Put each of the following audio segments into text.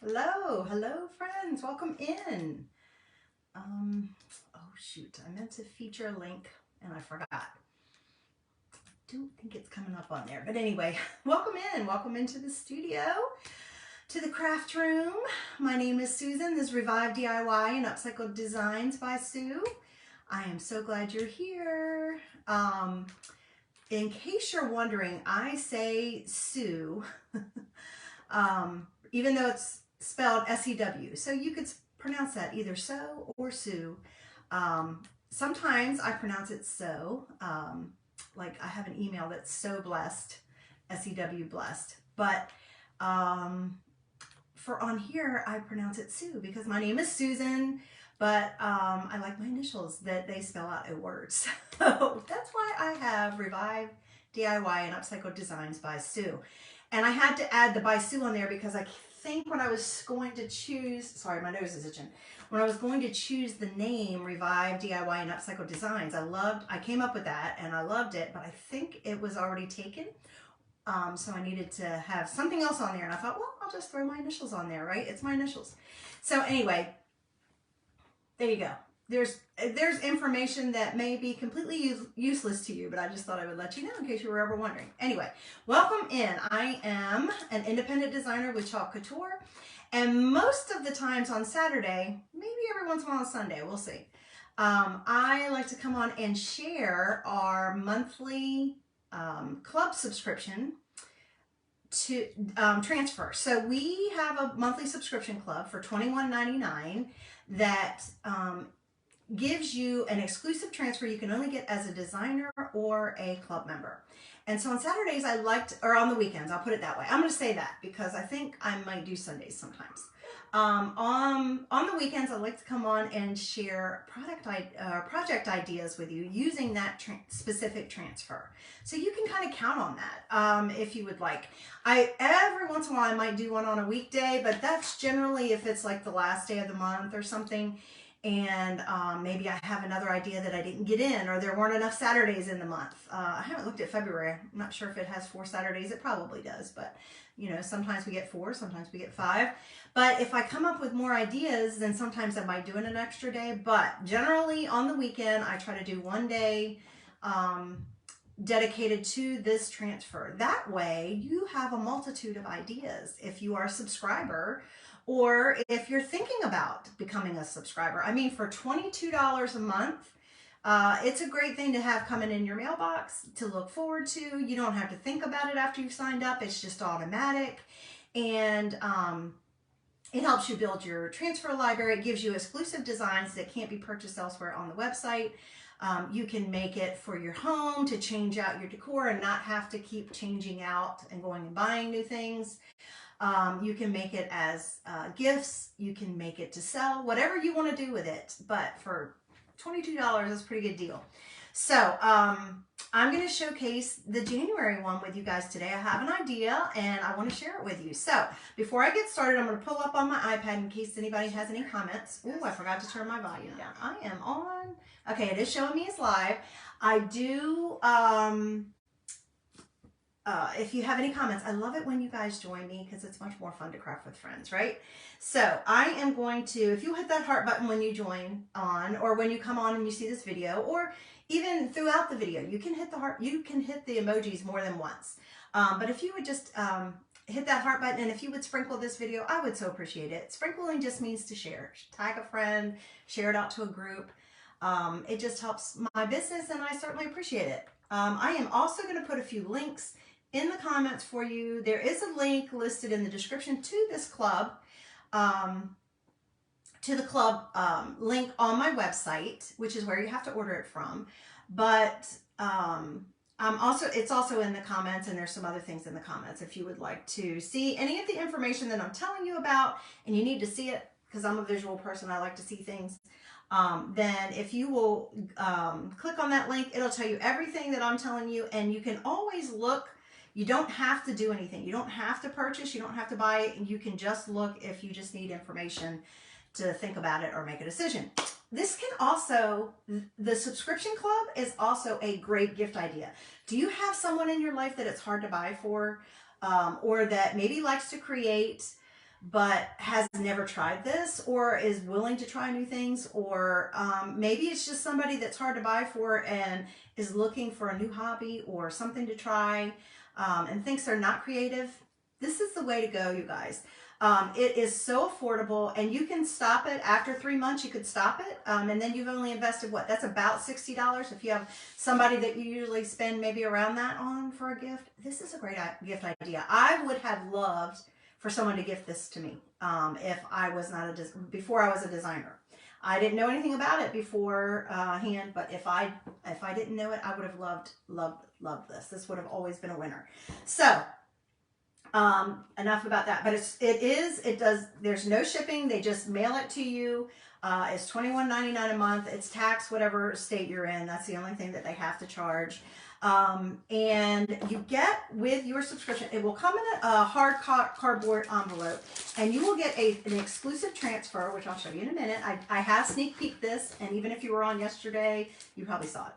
Hello, hello friends, welcome in. Oh shoot, I meant to feature a link and I forgot. I don't think it's coming up on there, but anyway, welcome into the studio, to the craft room. My name is Susan. This is Revive DIY and Upcycled Designs by Sue. I am so glad you're here. In case you're wondering, I say Sue, even though it's spelled S-E-W. So you could pronounce that either so or Sue. Sometimes I pronounce it so. Like I have an email that's so blessed, S-E-W blessed. But for on here, I pronounce it Sue because my name is Susan, but I like my initials that they spell out a word. So that's why I have Revive DIY and Upcycled Designs by Sue. And I had to add the by Sue on there because I think when I was going to choose, sorry, my nose is itching. When I was going to choose the name Revive DIY and Upcycled Designs, I came up with that and I loved it, but I think it was already taken. So I needed to have something else on there. And I thought, well, I'll just throw my initials on there, right? It's my initials. So anyway, there you go. There's information that may be completely useless to you, but I just thought I would let you know in case you were ever wondering. Anyway, welcome in. I am an independent designer with Chalk Couture, and most of the times on Saturday, maybe every once in a while on Sunday, we'll see. I like to come on and share our monthly club subscription to transfer. So we have a monthly subscription club for $21.99 that gives you an exclusive transfer you can only get as a designer or a club member. And so on Saturdays or on the weekends, I'll put it that way. I'm going to say that because I think I might do Sundays sometimes. On the weekends, I like to come on and share project ideas with you using that specific transfer. So you can kind of count on that if you would like. Every once in a while I might do one on a weekday, but that's generally if it's like the last day of the month or something. And maybe I have another idea that I didn't get in, or there weren't enough Saturdays in the month. I haven't looked at February. I'm not sure if it has 4 Saturdays. It probably does, but you know, sometimes we get 4, sometimes we get 5. But if I come up with more ideas, then sometimes I might do it an extra day. But generally on the weekend, I try to do one day dedicated to this transfer. That way you have a multitude of ideas if you are a subscriber, or if you're thinking about becoming a subscriber. I mean, for $22 a month, it's a great thing to have coming in your mailbox to look forward to. You don't have to think about it after you've signed up. It's just automatic. And it helps you build your transfer library. It gives you exclusive designs that can't be purchased elsewhere on the website. You can make it for your home to change out your decor and not have to keep changing out and going and buying new things. You can make it as gifts. You can make it to sell, whatever you want to do with it. But for $22, that's a pretty good deal. So I'm going to showcase the January one with you guys today. I have an idea and I want to share it with you. So before I get started, I'm going to pull up on my iPad in case anybody has any comments. Ooh, I forgot to turn my volume down. I am on. Okay, it is showing me as live. I do... if you have any comments, I love it when you guys join me because it's much more fun to craft with friends, right? So I am going to, if you hit that heart button when you join on, or when you come on and you see this video, or even throughout the video, you can hit the heart, you can hit the emojis more than once. But if you would just hit that heart button, and if you would sprinkle this video, I would so appreciate it. Sprinkling just means to share. Tag a friend, share it out to a group. It just helps my business and I certainly appreciate it. I am also going to put a few links in the comments for you. There is a link listed in the description to this club, link on my website, which is where you have to order it from. But it's also in the comments, and there's some other things in the comments if you would like to see any of the information that I'm telling you about, and you need to see it because I'm a visual person. I like to see things. Then if you will click on that link, it'll tell you everything that I'm telling you, and you can always look. You don't have to do anything. You don't have to purchase. You don't have to buy it. You can just look if you just need information to think about it or make a decision. This can also, the subscription club is also a great gift idea. Do you have someone in your life that it's hard to buy for, or that maybe likes to create, but has never tried this or is willing to try new things, or maybe it's just somebody that's hard to buy for and is looking for a new hobby or something to try, and thinks they're not creative, this is the way to go, you guys. It is so affordable, and you can stop it after 3 months. You could stop it, and then you've only invested what? That's about $60. If you have somebody that you usually spend maybe around that on for a gift, this is a great gift idea. I would have loved for someone to gift this to me if I was not before I was a designer. I didn't know anything about it beforehand, but if I didn't know it, I would have loved this. This would have always been a winner. So enough about that. But there's no shipping. They just mail it to you. It's $21.99 a month. It's taxed whatever state you're in. That's the only thing that they have to charge. And you get with your subscription, it will come in a hard cardboard envelope, and you will get an exclusive transfer, which I'll show you in a minute. I have sneak peeked this, and even if you were on yesterday, you probably saw it.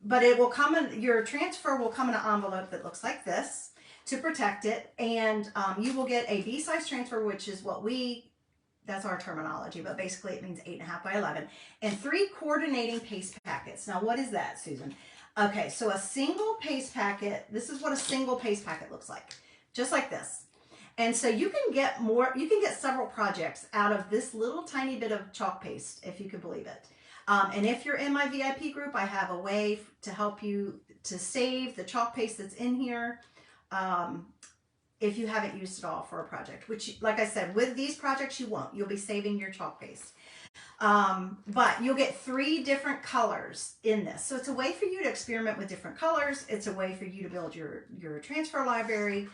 But it will come in, your transfer will come in an envelope that looks like this to protect it, and you will get a B-size transfer, which is that's our terminology, but basically it means 8.5 by 11, and 3 coordinating paste packets. Now, what is that, Susan? Okay, so a single paste packet, this is what a single paste packet looks like, just like this. And so you can get several projects out of this little tiny bit of chalk paste, if you could believe it. And if you're in my VIP group, I have a way to help you to save the chalk paste that's in here. If you haven't used it all for a project, which, like I said, with these projects you won't. You'll be saving your chalk paste. But you'll get 3 different colors in this. So it's a way for you to experiment with different colors. It's a way for you to build your transfer library.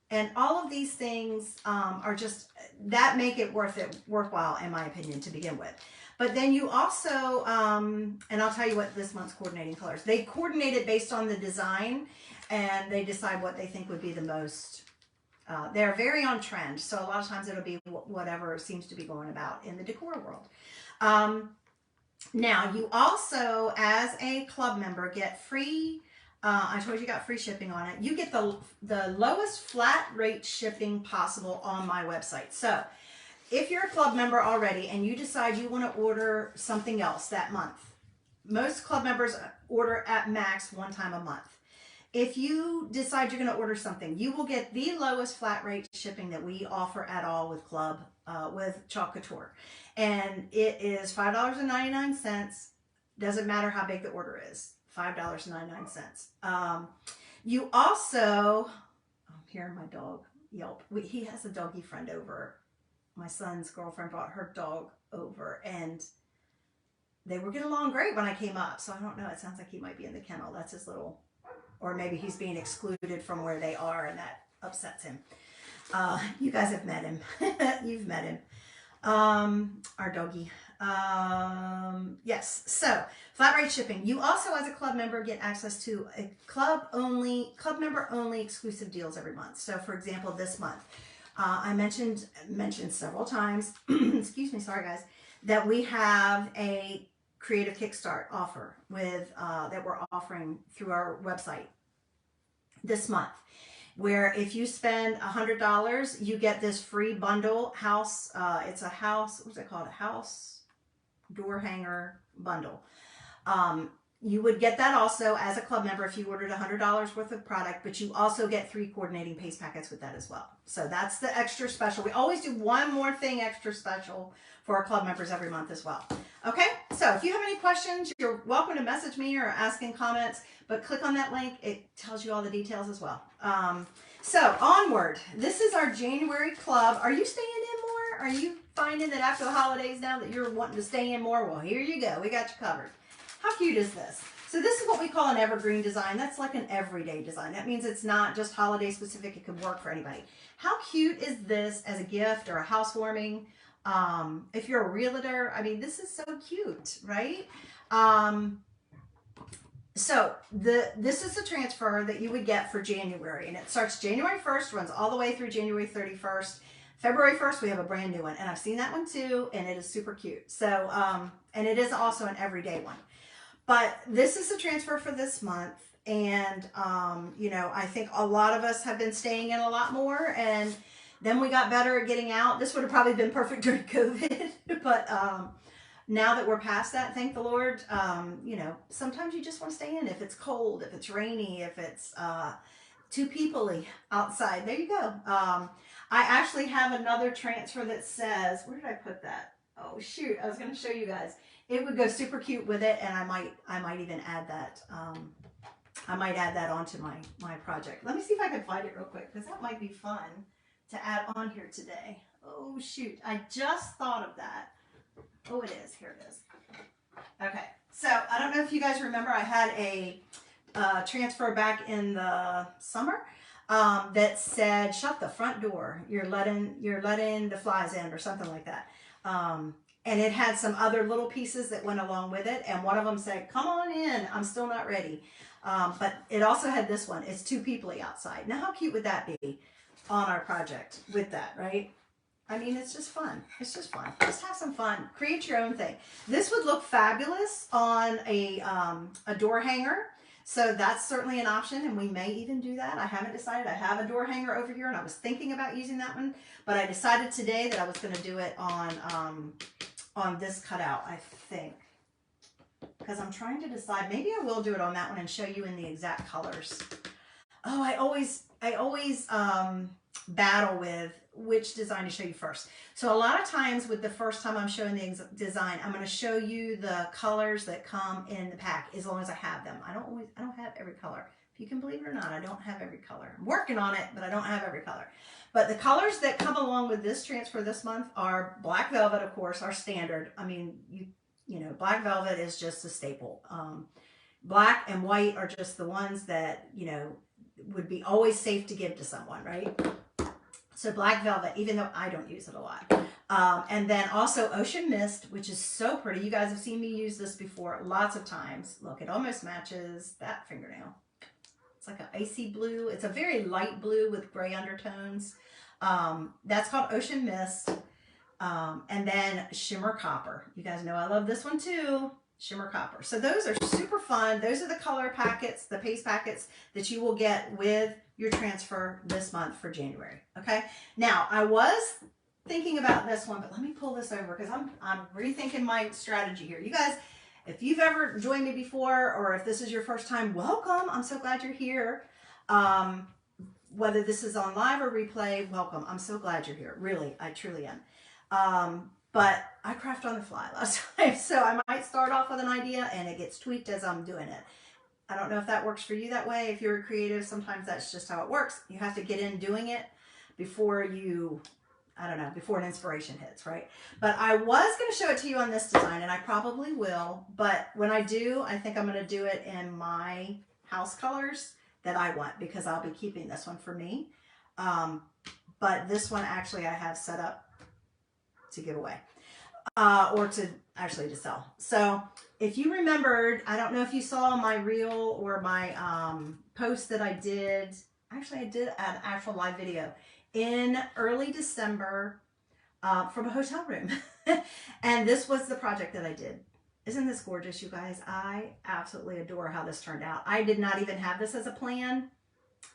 And all of these things are just, that make it worthwhile, in my opinion, to begin with. But then you also, and I'll tell you what this month's coordinating colors. They coordinate it based on the design, and they decide what they think would be the most. They're very on trend, so a lot of times it'll be whatever seems to be going about in the decor world. Now, you also, as a club member, get free, I told you got free shipping on it. You get the lowest flat rate shipping possible on my website. So, if you're a club member already and you decide you want to order something else that month, most club members order at max 1 time a month. If you decide you're going to order something, you will get the lowest flat rate shipping that we offer at all with with Chalk Couture. And it is $5.99. Doesn't matter how big the order is. $5.99. You also, I'm hearing my dog yelp. He has a doggy friend over. My son's girlfriend brought her dog over, and they were getting along great when I came up. So I don't know. It sounds like he might be in the kennel. That's his little... Or maybe he's being excluded from where they are, and that upsets him. You guys have met him. You've met him. Our doggy. Yes. So, flat rate shipping. You also, as a club member, get access to a club member only exclusive deals every month. So, for example, this month, I mentioned several times, excuse me, sorry guys, that we have a Creative Kickstart offer with that we're offering through our website this month, where if you spend $100, you get this free bundle house. It's a house. What's it called? A house door hanger bundle. You would get that also as a club member if you ordered $100 worth of product, but you also get 3 coordinating paste packets with that as well. So that's the extra special. We always do one more thing extra special for our club members every month as well. Okay, so if you have any questions, you're welcome to message me or ask in comments, but click on that link. It tells you all the details as well. So onward, this is our January club. Are you staying in more? Are you finding that after the holidays now that you're wanting to stay in more? Well, here you go. We got you covered. How cute is this? So this is what we call an evergreen design. That's like an everyday design. That means it's not just holiday specific. It could work for anybody. How cute is this as a gift or a housewarming? If you're a realtor, I mean, this is so cute, right? So this is the transfer that you would get for January, and it starts January 1st, runs all the way through January 31st. February 1st, we have a brand new one, and I've seen that one too, and it is super cute. So, and it is also an everyday one. But this is the transfer for this month, and, you know, I think a lot of us have been staying in a lot more, and Then we got better at getting out. This would have probably been perfect during COVID, but now that we're past that, thank the Lord, you know, sometimes you just want to stay in. If it's cold, if it's rainy, if it's too people-y outside, there you go. I actually have another transfer that says, where did I put that? Oh shoot, I was going to show you guys. It would go super cute with it, and I might even add that. I might add that onto my project. Let me see if I can find it real quick, because that might be fun to add on here today. Oh shoot, I just thought of that. Oh, it is. Here it is. Okay, so I don't know if you guys remember, I had a transfer back in the summer that said, "Shut the front door. You're letting the flies in," or something like that. And it had some other little pieces that went along with it, and one of them said, "Come on in. I'm still not ready." But it also had this one. It's too people-y outside. Now, how cute would that be on our project with that, right? I mean, it's just fun. It's just fun. Just have some fun. Create your own thing. This would look fabulous on a door hanger. So that's certainly an option, and we may even do that. I haven't decided. I have a door hanger over here, and I was thinking about using that one, but I decided today that I was going to do it on this cutout, I think, because I'm trying to decide. Maybe I will do it on that one and show you in the exact colors. Oh, I always battle with which design to show you first. So a lot of times with the first time I'm showing the design, I'm going to show you the colors that come in the pack, as long as I have them. I don't have every color. If you can believe it or not, I don't have every color. I'm working on it, but I don't have every color. But the colors that come along with this transfer this month are black velvet, of course, our standard. I mean, you know, black velvet is just a staple. Black and white are just the ones that, you know, would be always safe to give to someone, right? So black velvet, even though I don't use it a lot. And then also Ocean Mist, which is so pretty. You guys have seen me use this before lots of times. Look, it almost matches that fingernail. It's like an icy blue. It's a very light blue with gray undertones. That's called Ocean Mist. And then Shimmer Copper. You guys know I love this one too. Shimmer Copper. So those are super fun. Those are the color packets, the paste packets that you will get with your transfer this month for January. Okay. Now I was thinking about this one, but let me pull this over because I'm rethinking my strategy here. You guys, if you've ever joined me before, or if this is your first time, welcome. I'm so glad you're here. Whether this is on live or replay, welcome. I'm so glad you're here. Really, I truly am. But I craft on the fly a lot of times, so I might start off with an idea and it gets tweaked as I'm doing it. I don't know if that works for you that way. If you're a creative, sometimes that's just how it works. You have to get in doing it before you, I don't know, before an inspiration hits, right? But I was going to show it to you on this design, and I probably will. But when I do, I think I'm going to do it in my house colors that I want, because I'll be keeping this one for me. But this one actually I have set up to give away, or to actually to sell. So if you remembered, I don't know if you saw my reel or my post that I did. Actually, I did an actual live video in early December from a hotel room. And this was the project that I did. Isn't this gorgeous, you guys? I absolutely adore how this turned out. I did not even have this as a plan.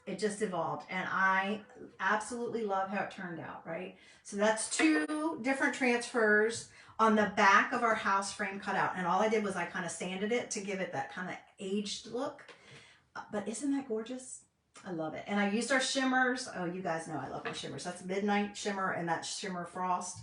It just evolved, and I absolutely love how it turned out, right? So that's two different transfers on the back of our house frame cutout, and all I did was I kind of sanded it to give it that kind of aged look. But isn't that gorgeous? I love it. And I used our shimmers. Oh, you guys know I love my shimmers. That's Midnight Shimmer and that's Shimmer Frost,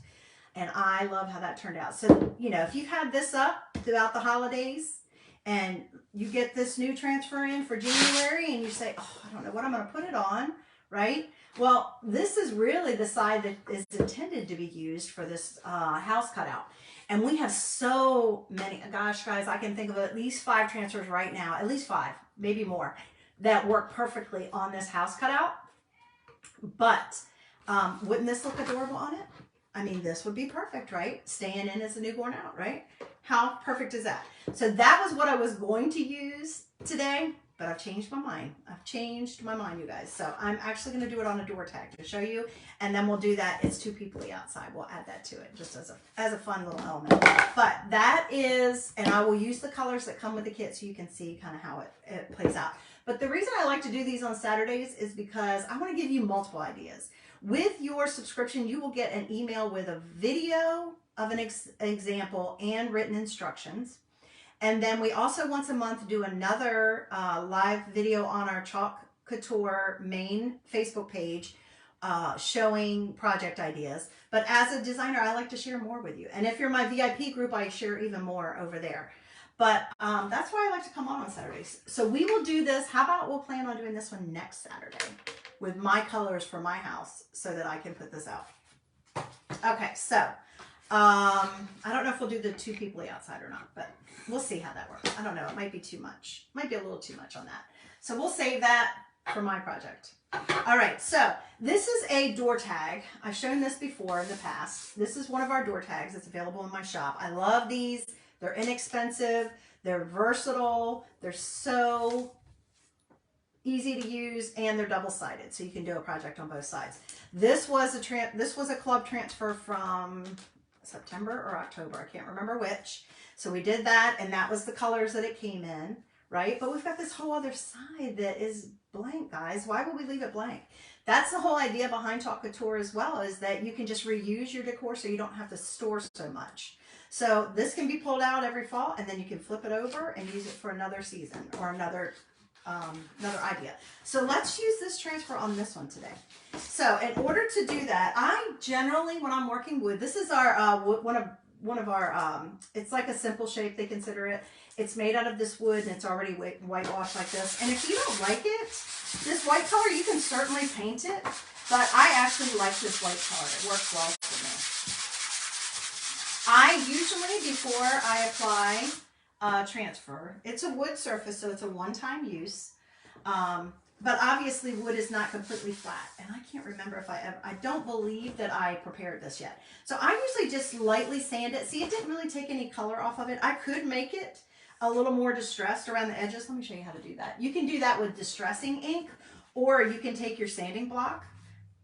and I love how that turned out. So, you know, if you've had this up throughout the holidays, and you get this new transfer in for January and you say, oh, I don't know what I'm going to put it on, right? Well, this is really the side that is intended to be used for this house cutout. And we have so many, gosh, guys, I can think of at least 5 transfers right now, at least 5, maybe more, that work perfectly on this house cutout. But wouldn't this look adorable on it? I mean, this would be perfect, right? Staying in as a newborn out, right? How perfect is that? So that was what I was going to use today, but I've changed my mind. I've changed my mind, you guys. So I'm actually going to do it on a door tag to show you, and then we'll do that. It's too people-y outside. We'll add that to it just as a fun little element. But that is, and I will use the colors that come with the kit so you can see kind of how it plays out. But the reason I like to do these on Saturdays is because I want to give you multiple ideas. With your subscription, you will get an email with a video of an example and written instructions. And then we also once a month do another live video on our Chalk Couture main Facebook page showing project ideas. But as a designer, I like to share more with you. And if you're my VIP group, I share even more over there. But that's why I like to come on Saturdays. So we will do this. How about we'll plan on doing this one next Saturday with my colors for my house so that I can put this out. Okay, so I don't know if we'll do the 2 people outside or not, but we'll see how that works. I don't know. It might be too much. Might be a little too much on that. So we'll save that for my project. All right, so this is a door tag. I've shown this before in the past. This is one of our door tags. It's available in my shop. I love these. They're inexpensive. They're versatile. They're so easy to use, and they're double-sided, so you can do a project on both sides. This was a club transfer from September or October. I can't remember which. So we did that, and that was the colors that it came in, right? But we've got this whole other side that is blank, guys. Why would we leave it blank? That's the whole idea behind Chalk Couture as well, is that you can just reuse your decor so you don't have to store so much. So this can be pulled out every fall, and then you can flip it over and use it for another season or another idea. So let's use this transfer on this one today. So in order to do that, I generally, when I'm working wood, this is our one of our it's like a simple shape, they consider it. It's made out of this wood, and it's already whitewashed like this. And if you don't like it, this white color, you can certainly paint it, but I actually like this white color. It works well for me. I usually, before I apply transfer, it's a wood surface, so it's a one-time use. But obviously wood is not completely flat, and I can't remember if I don't believe that I prepared this yet. So I usually just lightly sand it. See, it didn't really take any color off of it. I could make it a little more distressed around the edges. Let me show you how to do that. You can do that with distressing ink, or you can take your sanding block.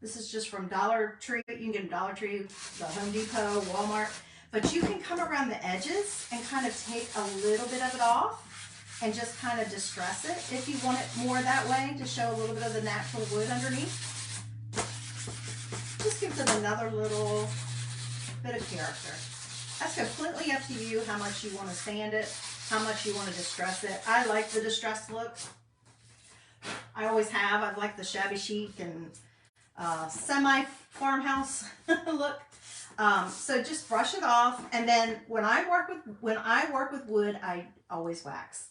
This is just from Dollar Tree. You can get a Dollar Tree, the Home Depot, Walmart. But you can come around the edges and kind of take a little bit of it off and just kind of distress it if you want it more that way, to show a little bit of the natural wood underneath. Just gives it another little bit of character. That's completely up to you how much you want to sand it, how much you want to distress it. I like the distressed look. I always have. I like the shabby chic and semi-farmhouse look. So just brush it off, and then when I work with wood, I always wax.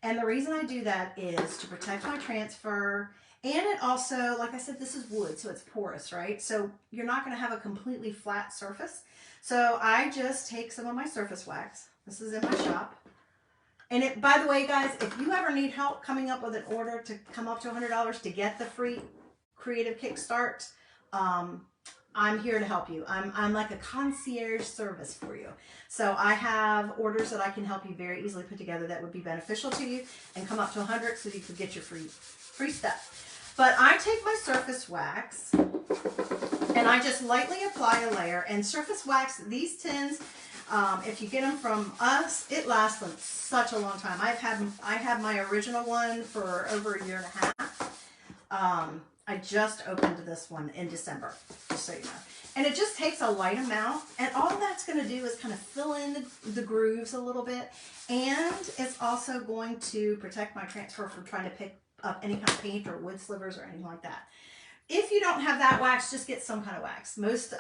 And the reason I do that is to protect my transfer, and it also, like I said, this is wood, so it's porous, right? So you're not going to have a completely flat surface. So I just take some of my surface wax. This is in my shop. And it, by the way, guys, if you ever need help coming up with an order to come up to $100 to get the free creative kickstart, I'm here to help you. I'm like a concierge service for you. So I have orders that I can help you very easily put together that would be beneficial to you and come up to 100 so you could get your free stuff. But I take my surface wax and I just lightly apply a layer. And surface wax, these tins, if you get them from us, it lasts them such a long time. I had my original one for over a year and a half. I just opened this one in December, just so you know. And it just takes a light amount, and all that's going to do is kind of fill in the grooves a little bit, and it's also going to protect my transfer from trying to pick up any kind of paint or wood slivers or anything like that. If you don't have that wax, just get some kind of wax. Most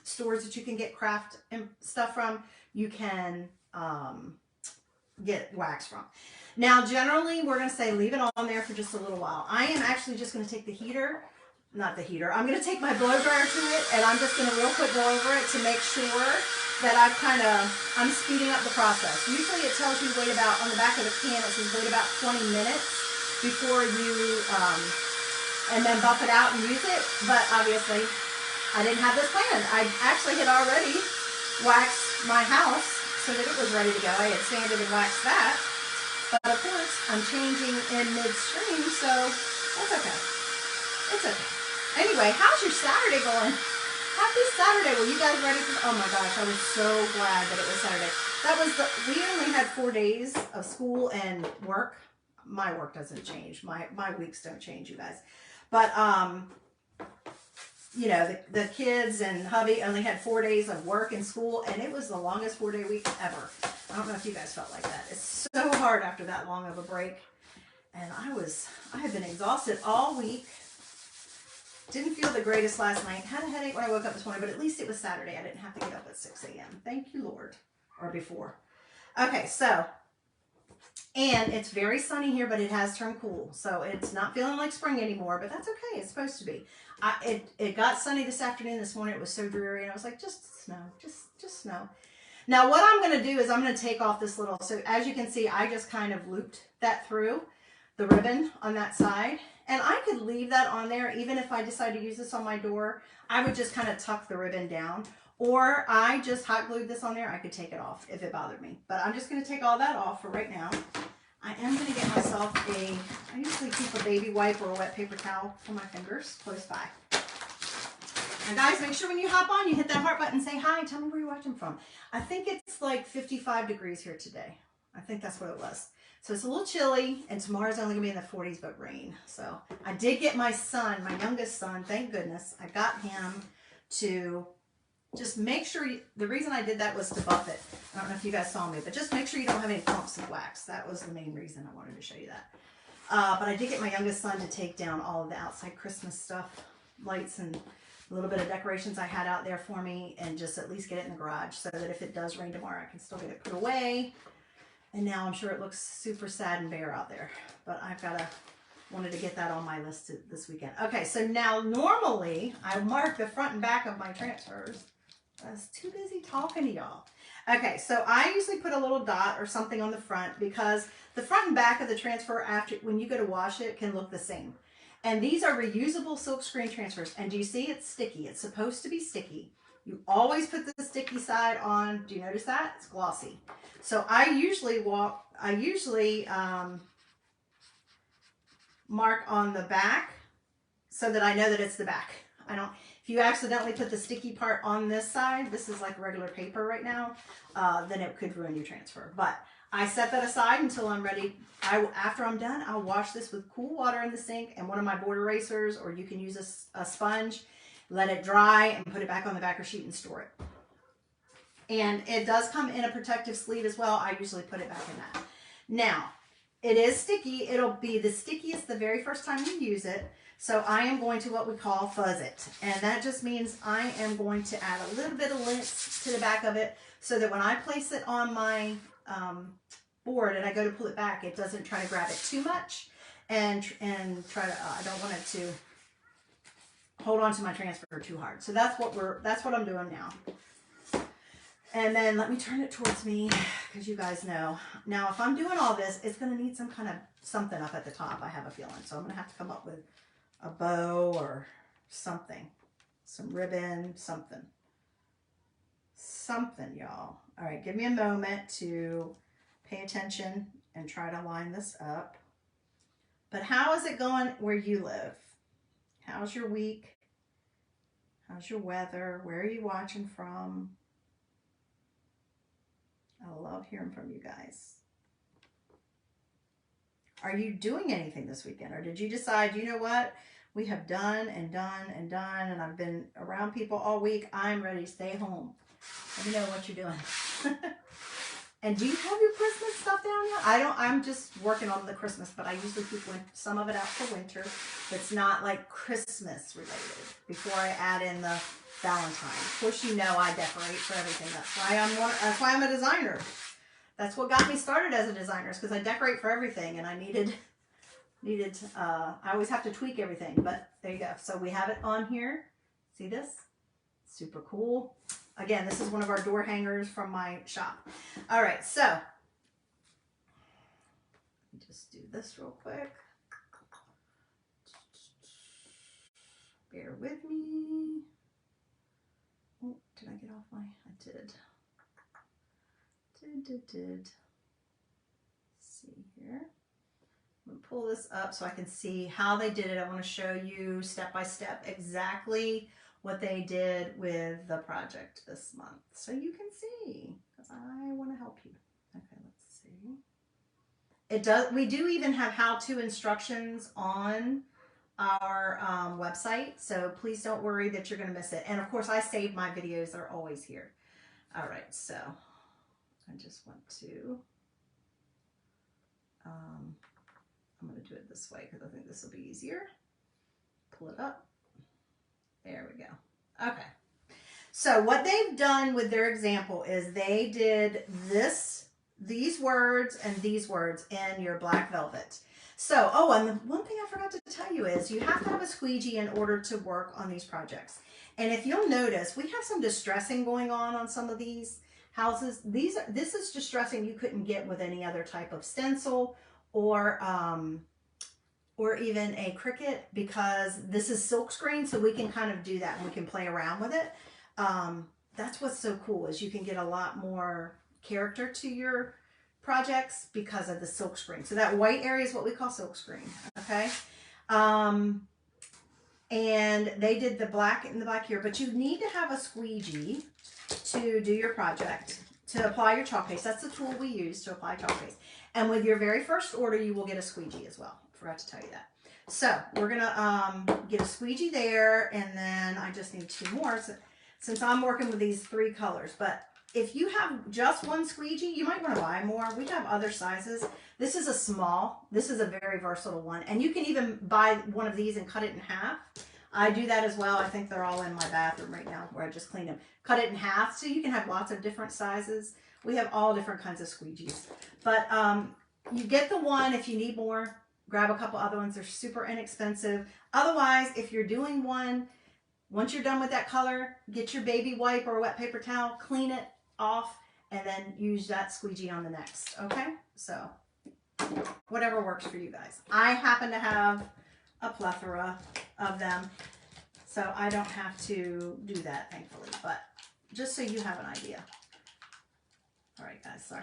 stores that you can get craft and stuff from, you can get wax from. Now, generally, we're going to say leave it on there for just a little while. I am actually just going to take the heater, not the heater, I'm going to take my blow dryer to it, and I'm just going to real quick go over it to make sure that I'm speeding up the process. Usually it tells you wait about, on the back of the can, it says wait about 20 minutes before you, and then buff it out and use it. But obviously, I didn't have this planned. I actually had already waxed my house so that it was ready to go. I had sanded and waxed that. But of course, I'm changing in midstream, so that's okay. It's okay. Anyway, how's your Saturday going? Happy Saturday. Were you guys ready for, oh my gosh, I was so glad that it was Saturday. That was we only had 4 days of school and work. My work doesn't change. My weeks don't change, you guys. But you know, the kids and hubby only had 4 days of work and school, and it was the longest 4-day week ever. I don't know if you guys felt like that. It's so hard after that long of a break. And I had been exhausted all week. Didn't feel the greatest last night. Had a headache when I woke up this morning, but at least it was Saturday. I didn't have to get up at 6 a.m. Thank you, Lord. Or before. Okay, so, and it's very sunny here, but it has turned cool. So it's not feeling like spring anymore, but that's okay. It's supposed to be. It got sunny this afternoon. This morning it was so dreary, and I was like, just snow, just snow. Now what I'm going to do is I'm going to take off this little, so as you can see, I just kind of looped that through the ribbon on that side. And I could leave that on there even if I decide to use this on my door. I would just kind of tuck the ribbon down. Or I just hot glued this on there. I could take it off if it bothered me. But I'm just going to take all that off for right now. I am going to get myself I usually keep a baby wipe or a wet paper towel for my fingers close by. And guys, make sure when you hop on, you hit that heart button, say hi, tell me where you're watching from. I think it's like 55 degrees here today. I think that's what it was. So it's a little chilly, and tomorrow's only gonna be in the 40s, but rain. So I did get my son, my youngest son, thank goodness, I got him to just make sure, the reason I did that was to buff it. I don't know if you guys saw me, but just make sure you don't have any clumps of wax. That was the main reason I wanted to show you that. But I did get my youngest son to take down all of the outside Christmas stuff, lights and a little bit of decorations I had out there for me, and just at least get it in the garage so that if it does rain tomorrow, I can still get it put away. And now I'm sure it looks super sad and bare out there, but wanted to get that on my list this weekend. Okay, so now normally I mark the front and back of my transfers. I was too busy talking to y'all. Okay, so I usually put a little dot or something on the front because the front and back of the transfer when you go to wash it can look the same. And these are reusable silk screen transfers. And do you see it's sticky? It's supposed to be sticky. You always put the sticky side on. Do you notice that? It's glossy. So I usually mark on the back so that I know that it's the back. If you accidentally put the sticky part on this side, this is like regular paper right now, then it could ruin your transfer. But I set that aside until I'm ready. After I'm done, I'll wash this with cool water in the sink and one of my board erasers, or you can use a sponge, let it dry and put it back on the backer sheet and store it. And it does come in a protective sleeve as well. I usually put it back in that. Now, it is sticky. It'll be the stickiest the very first time you use it. So I am going to what we call fuzz it. And that just means I am going to add a little bit of lint to the back of it so that when I place it on my board and I go to pull it back, it doesn't try to grab it too much and try to, I don't want it to hold on to my transfer too hard. So that's what I'm doing now. And then let me turn it towards me because you guys know. Now, if I'm doing all this, it's going to need some kind of something up at the top, I have a feeling. So I'm going to have to come up with a bow or something. Some ribbon, something. Something, y'all. All right, give me a moment to pay attention and try to line this up. But how is it going where you live? How's your week? How's your weather? Where are you watching from? I love hearing from you guys. Are you doing anything this weekend? Or did you decide, you know what? We have done and done and done, and I've been around people all week. I'm ready to stay home. Let me know what you're doing. And do you have your Christmas stuff down yet? I'm just working on the Christmas, but I usually keep some of it out for winter. It's not like Christmas related before I add in the Valentine. Of course, you know I decorate for everything. That's why I'm a designer. That's what got me started as a designer, is because I decorate for everything, and I needed. I always have to tweak everything, but there you go. So we have it on here. See this? Super cool. Again, this is one of our door hangers from my shop. All right, so let me just do this real quick. Bear with me. Oh, did I get off my? I did. Did. See here. I'm going to pull this up so I can see how they did it. I want to show you step by step exactly what they did with the project this month, so you can see, because I want to help you. Okay, let's see. It does. We do even have how-to instructions on our website, so please don't worry that you're going to miss it. And of course, I save my videos; they're always here. All right, so I just want to. I'm going to do it this way because I think this will be easier. Pull it up. There we go. Okay. So what they've done with their example is they did these words and these words in your black velvet. So, oh, and the one thing I forgot to tell you is you have to have a squeegee in order to work on these projects. And if you'll notice, we have some distressing going on some of these houses. This is distressing you couldn't get with any other type of stencil or even a Cricut, because this is silk screen, so we can kind of do that and we can play around with it. That's what's so cool, is you can get a lot more character to your projects because of the silk screen. So that white area is what we call silk screen, okay? And they did the black and the black here, but you need to have a squeegee to do your project, to apply your chalk paste. That's the tool we use to apply chalk paste. And with your very first order, you will get a squeegee as well. Forgot to tell you that. So we're gonna get a squeegee there, and then I just need 2 more since I'm working with these 3 colors. But if you have just one squeegee, you might want to buy more. We have other sizes. This is a small. This is a very versatile one, and you can even buy one of these and cut it in half. I do that as well. I think they're all in my bathroom right now where I just cleaned them. Cut it in half so you can have lots of different sizes. We have all different kinds of squeegees. But you get the one. If you need more, grab a couple other ones. They're super inexpensive. Otherwise, if you're doing one, once you're done with that color, get your baby wipe or a wet paper towel, clean it off, and then use that squeegee on the next, okay? So whatever works for you guys. I happen to have a plethora of them, so I don't have to do that, thankfully, but just so you have an idea. All right, guys, sorry.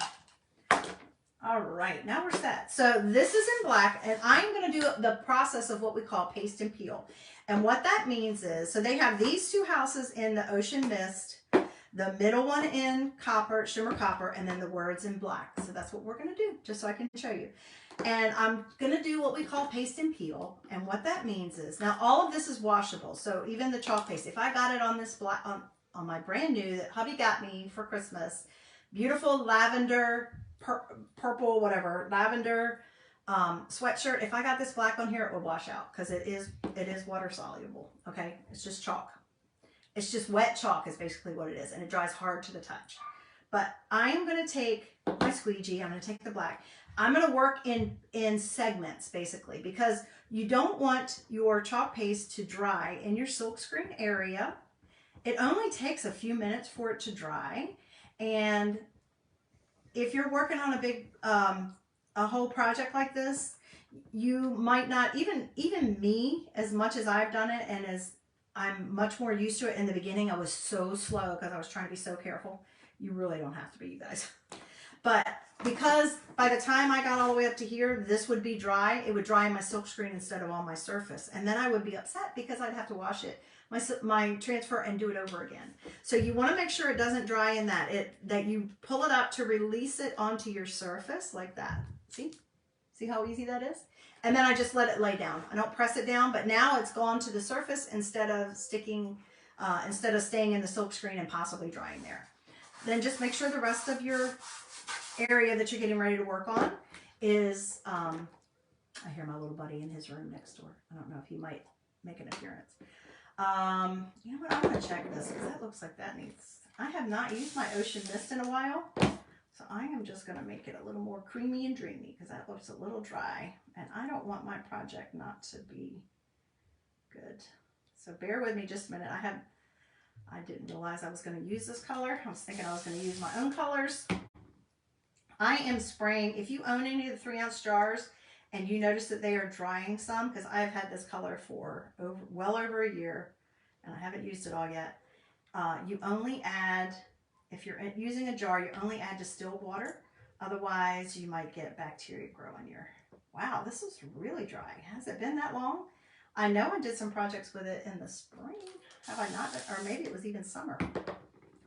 All right, now we're set. So this is in black, and I'm going to do the process of what we call paste and peel. And what that means is, so they have these 2 houses in the ocean mist, the middle one in copper, shimmer copper, and then the words in black. So that's what we're going to do, just so I can show you. And I'm going to do what we call paste and peel. And what that means is, now all of this is washable. So even the chalk paste, if I got it on this black, on my brand new that hubby got me for Christmas, beautiful lavender, purple, whatever, lavender sweatshirt. If I got this black on here, it will wash out because it is water soluble. Okay, it's just chalk. It's just wet chalk is basically what it is, and it dries hard to the touch. But I am going to take my squeegee. I'm going to take the black. I'm going to work in segments basically, because you don't want your chalk paste to dry in your silkscreen area. It only takes a few minutes for it to dry, and if you're working on a big a whole project like this, you might not even me, as much as I've done it and as I'm much more used to it. In the beginning I was so slow because I was trying to be so careful. You really don't have to be, you guys. But because by the time I got all the way up to here, this would be dry. It would dry in my silk screen instead of on my surface, and then I would be upset because I'd have to wash it, my transfer, and do it over again. So you want to make sure it doesn't dry in that you pull it up to release it onto your surface like that. See how easy that is? And then I just let it lay down. I don't press it down, but now it's gone to the surface instead of staying in the silk screen and possibly drying there. Then just make sure the rest of your area that you're getting ready to work on is, I hear my little buddy in his room next door. I don't know if he might make an appearance. You know what, I'm going to check this because that looks like that needs, I have not used my ocean mist in a while. So I am just going to make it a little more creamy and dreamy because that looks a little dry, and I don't want my project not to be good. So bear with me just a minute. I didn't realize I was going to use this color. I was thinking I was going to use my own colors. I am spraying, if you own any of the 3-ounce jars and you notice that they are drying some, because I've had this color for well over a year and I haven't used it all yet, you only add, if you're using a jar, you only add distilled water. Otherwise, you might get bacteria grow in your, wow, this is really dry. Has it been that long? I know I did some projects with it in the spring. Have I not? Or maybe it was even summer.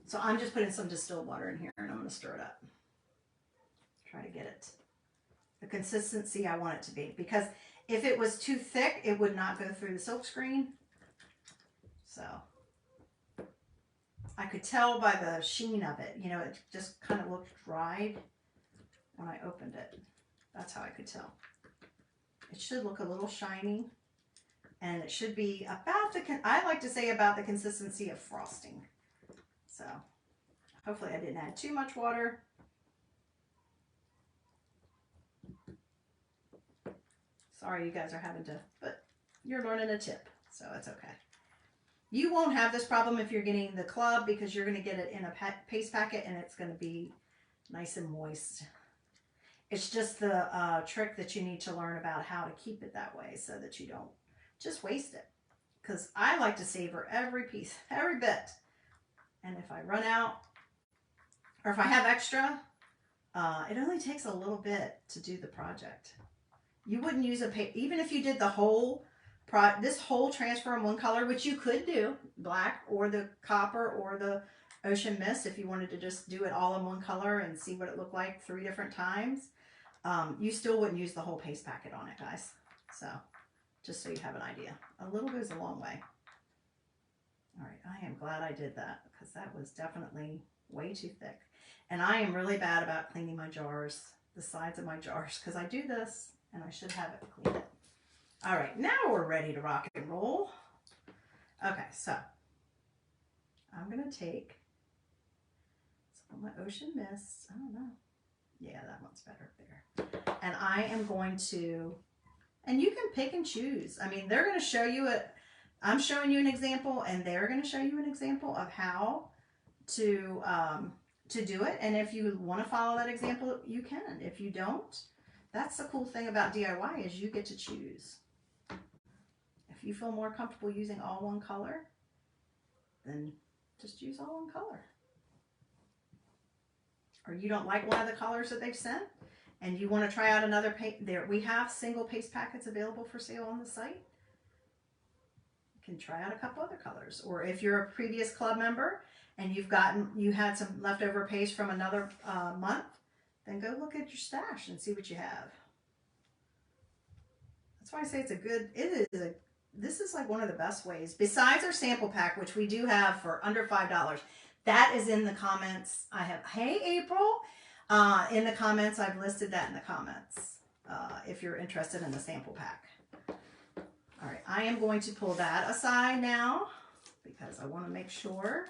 So I'm just putting some distilled water in here and I'm going to stir it up. Try to get it the consistency I want it to be. Because If it was too thick, it would not go through the silk screen. So I could tell by the sheen of it. You know, it just kind of looked dried when I opened it. That's how I could tell. It should look a little shiny. And it should be about I like to say about the consistency of frosting. So hopefully I didn't add too much water. Sorry you guys are having to, but you're learning a tip, so it's okay. You won't have this problem if you're getting the club because you're going to get it in a paste packet and it's going to be nice and moist. It's just the trick that you need to learn about how to keep it that way so that you don't just waste it. Because I like to savor every piece, every bit. And if I run out, or if I have extra, it only takes a little bit to do the project. You wouldn't use even if you did the whole, this whole transfer in one color, which you could do, black or the copper or the ocean mist, if you wanted to just do it all in one color and see what it looked like 3 different times, you still wouldn't use the whole paste packet on it, guys. So just so you have an idea, a little goes a long way. All right, I am glad I did that because that was definitely way too thick. And I am really bad about cleaning my jars, the sides of my jars, because I do this and I should have it clean it. All right, now we're ready to rock and roll. Okay, so I'm gonna take some of my ocean mist. I don't know. Yeah, that one's better there. And I am going to, and you can pick and choose. I mean, they're gonna show you it. I'm showing you an example and they're gonna show you an example of how to do it. And if you want to follow that example, you can. If you don't, that's the cool thing about DIY is you get to choose. If you feel more comfortable using all one color, then just use all one color. Or you don't like one of the colors that they've sent and you want to try out another paint, we have single paste packets available for sale on the site. You can try out a couple other colors. Or if you're a previous club member and you had some leftover paste from another month, then go look at your stash and see what you have. That's why I say this is like one of the best ways. Besides our sample pack, which we do have for under $5, that is in the comments. I have, hey April, in the comments, I've listed that in the comments if you're interested in the sample pack. All right, I am going to pull that aside now because I want to make sure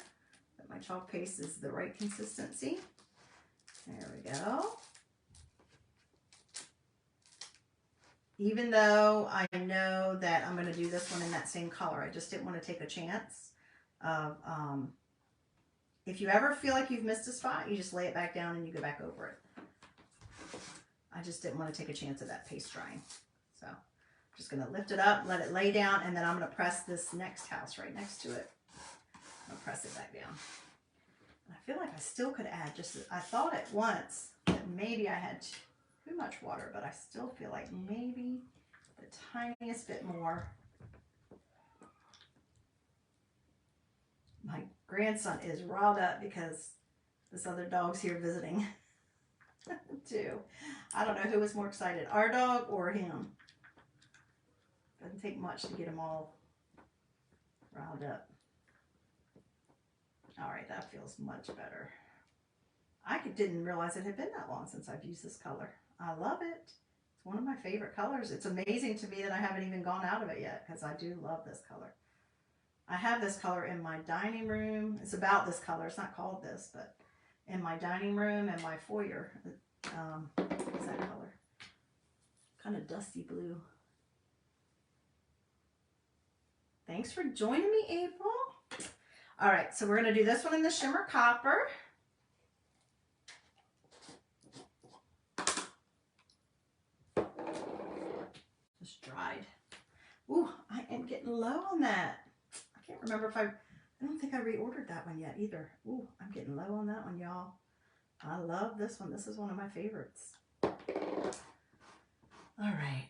that my chalk paste is the right consistency. There we go. Even though I know that I'm going to do this one in that same color, I just didn't want to take a chance of, if you ever feel like you've missed a spot, you just lay it back down and you go back over it. I just didn't want to take a chance of that paste drying. So I'm just going to lift it up, let it lay down, and then I'm going to press this next house right next to it. I'll press it back down. I feel like I still could add I thought at once that maybe I had too much water, but I still feel like maybe the tiniest bit more. My grandson is riled up because this other dog's here visiting too. I don't know who was more excited, our dog or him. Doesn't take much to get them all riled up. All right, that feels much better. I didn't realize it had been that long since I've used this color. I love it. It's one of my favorite colors. It's amazing to me that I haven't even gone out of it yet because I do love this color. I have this color in my dining room. It's about this color. It's not called this, but in my dining room and my foyer. What's that color? Kind of dusty blue. Thanks for joining me, April. All right, so we're going to do this one in the shimmer copper. Just dried. Ooh, I am getting low on that. I can't remember if I don't think I reordered that one yet either. Ooh, I'm getting low on that one, y'all. I love this one. This is one of my favorites. All right.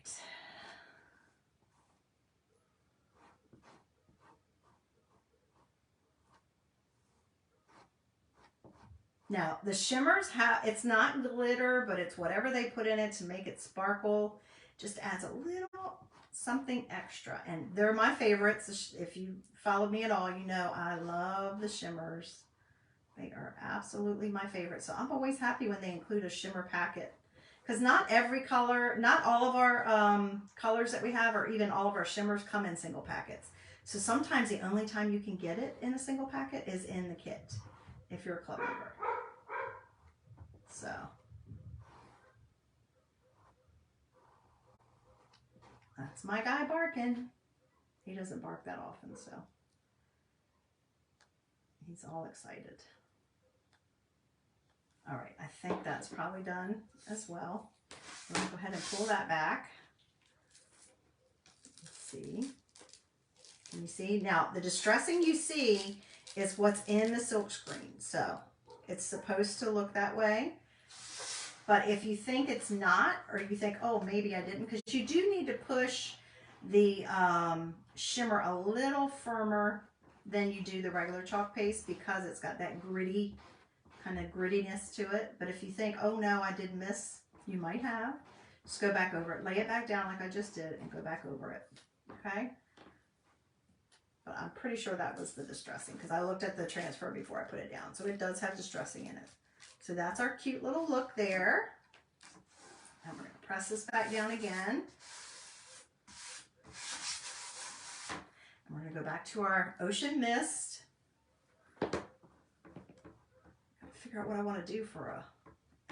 Now, the shimmers it's not glitter, but it's whatever they put in it to make it sparkle. Just adds a little something extra. And they're my favorites. If you followed me at all, you know I love the shimmers. They are absolutely my favorite. So I'm always happy when they include a shimmer packet. Because not every color, not all of our colors that we have, or even all of our shimmers come in single packets. So sometimes the only time you can get it in a single packet is in the kit, if you're a club member. So. That's my guy barking. He doesn't bark that often, so he's all excited. All right, I think that's probably done as well. I'm gonna go ahead and pull that back. Let's see. Can you see? Now, the distressing you see is what's in the silk screen. So it's supposed to look that way. But if you think it's not, or you think, oh, maybe I didn't, because you do need to push the shimmer a little firmer than you do the regular chalk paste, because it's got that gritty, kind of grittiness to it. But if you think, oh no, I did miss, you might have. Just go back over it. Lay it back down like I just did and go back over it. Okay? But I'm pretty sure that was the distressing, because I looked at the transfer before I put it down. So it does have distressing in it. So that's our cute little look there. And we're going to press this back down again. And we're going to go back to our Ocean Mist. Gotta figure out what I want to do for a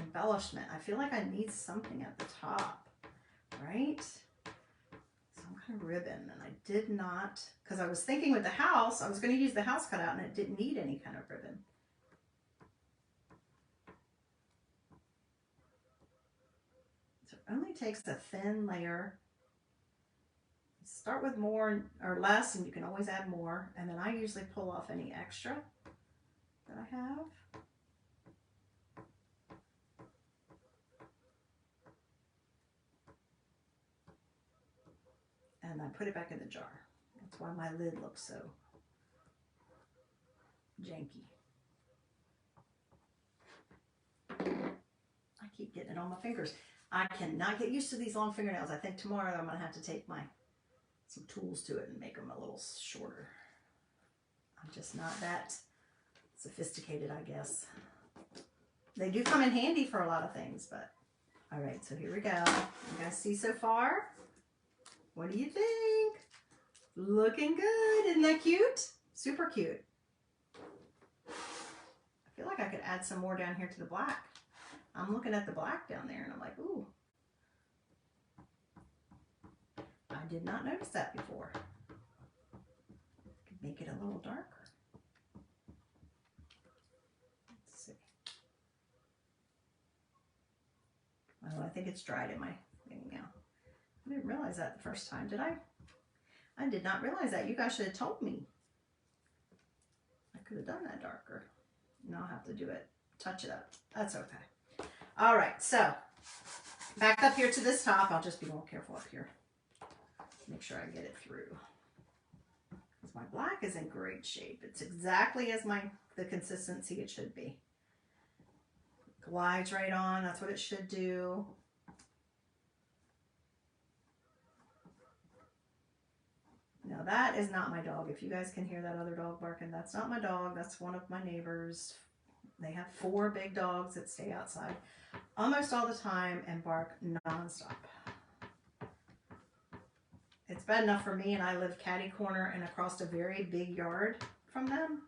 embellishment. I feel like I need something at the top, right? Some kind of ribbon. And I did not, because I was thinking with the house, I was going to use the house cutout and it didn't need any kind of ribbon. Only takes a thin layer. Start with more or less, and you can always add more. And then I usually pull off any extra that I have. And I put it back in the jar. That's why my lid looks so janky. I keep getting it on my fingers. I cannot get used to these long fingernails. I think tomorrow I'm going to have to take some tools to it and make them a little shorter. I'm just not that sophisticated, I guess. They do come in handy for a lot of things, but all right, so here we go. You guys see so far? What do you think? Looking good. Isn't that cute? Super cute. I feel like I could add some more down here to the black. I'm looking at the black down there and I'm like, ooh. I did not notice that before. Could make it a little darker. Let's see. Oh, I think it's dried in my thing now. I didn't realize that the first time, did I? I did not realize that. You guys should have told me. I could have done that darker. Now I'll have to do it, touch it up. That's okay. All right, so back up here to this top. I'll just be more careful up here. Make sure I get it through. Because my black is in great shape. It's exactly as the consistency it should be. Glides right on. That's what it should do. Now that is not my dog. If you guys can hear that other dog barking, that's not my dog. That's one of my neighbors. They have 4 big dogs that stay outside almost all the time and bark nonstop. It's bad enough for me, and I live catty corner and across a very big yard from them.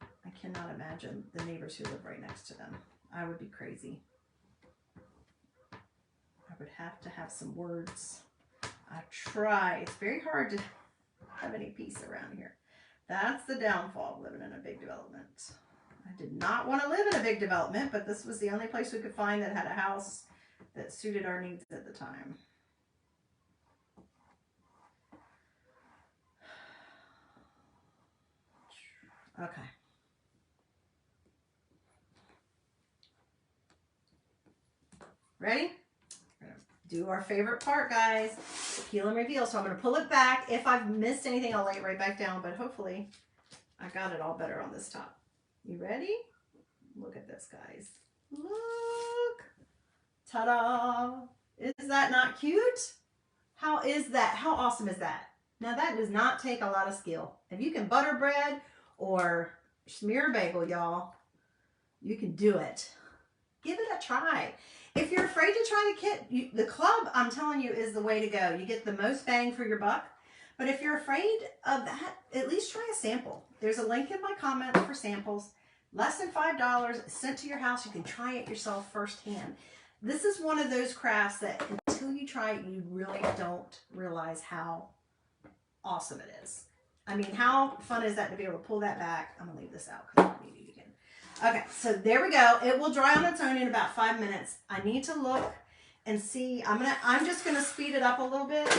I cannot imagine the neighbors who live right next to them. I would be crazy. I would have to have some words. I try. It's very hard to have any peace around here. That's the downfall of living in a big development. I did not want to live in a big development, but this was the only place we could find that had a house that suited our needs at the time. Okay. Ready? We're going to do our favorite part, guys. Peel and reveal. So I'm going to pull it back. If I've missed anything, I'll lay it right back down, but hopefully I got it all better on this top. You ready? Look at this, guys. Look. Ta-da. Is that not cute? How is that? How awesome is that? Now that does not take a lot of skill. If you can butter bread or smear a bagel, y'all, you can do it. Give it a try. If you're afraid to try the kit, the club, I'm telling you, is the way to go. You get the most bang for your buck. But if you're afraid of that, at least try a sample. There's a link in my comments for samples. Less than $5 sent to your house. You can try it yourself firsthand. This is one of those crafts that until you try it, you really don't realize how awesome it is. I mean, how fun is that to be able to pull that back? I'm gonna leave this out because I need it again. Okay, so there we go. It will dry on its own in about 5 minutes. I need to look and see. I'm just gonna speed it up a little bit.